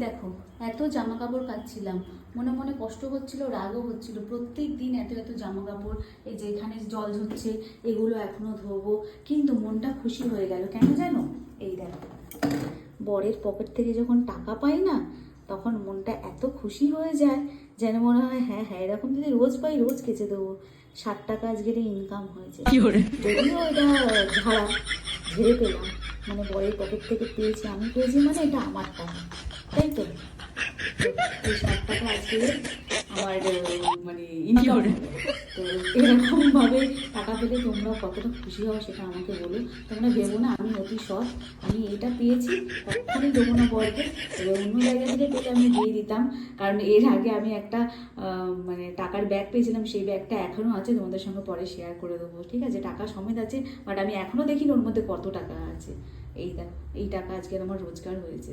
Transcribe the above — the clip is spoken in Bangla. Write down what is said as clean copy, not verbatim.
দেখো, এত জামা কাপড় কাচ্ছিলাম, মনে মনে কষ্ট হচ্ছিল, রাগও হচ্ছিল। প্রত্যেক দিন এত এত জামা কাপড়, এই যে এখানে জল ঝরছে, এগুলো এখনো ধোবো, কিন্তু মনটা খুশি হয়ে গেল। কেন জানো? এই দেখো, বরের পকেট থেকে যখন টাকা পাই না, তখন মনটা এত খুশি হয়ে যায়, যেন মনে হয় হ্যাঁ হ্যাঁ, এরকম যদি রোজ পাই রোজ কেচে দেবো। 60 টাকা আজকের ইনকাম হয়েছে, যদিও এটা ঝাড়া, ঝেড়ে পেলাম, মানে বরের পকেট থেকে পেয়েছি, আমি পেয়েছি মানে এটা আমার টাকা, তাই তো? এই 60 টাকা আজকে আমার মানে ইনকাম। তো এরকম ভাবে টাকা পেলে তোমরা কতটা খুশি হও সেটা আমাকে বলো। তোমরা ভেবো না আমি অতি সৎ, আমি এটা পেয়েছি কখনই দেবো না বরকে, এবার অন্য জায়গা থেকে পেলে আমি দিয়ে দিতাম। কারণ এর আগে আমি একটা মানে টাকার ব্যাগ পেয়েছিলাম, সেই ব্যাগটা এখনও আছে, তোমাদের সঙ্গে পরে শেয়ার করে দেবো, ঠিক আছে? টাকা সমেত আছে, বাট আমি এখনও দেখিনি ওর মধ্যে কত টাকা আছে। এই দেখ, এই টাকা আজকে আমার রোজগার হয়েছে।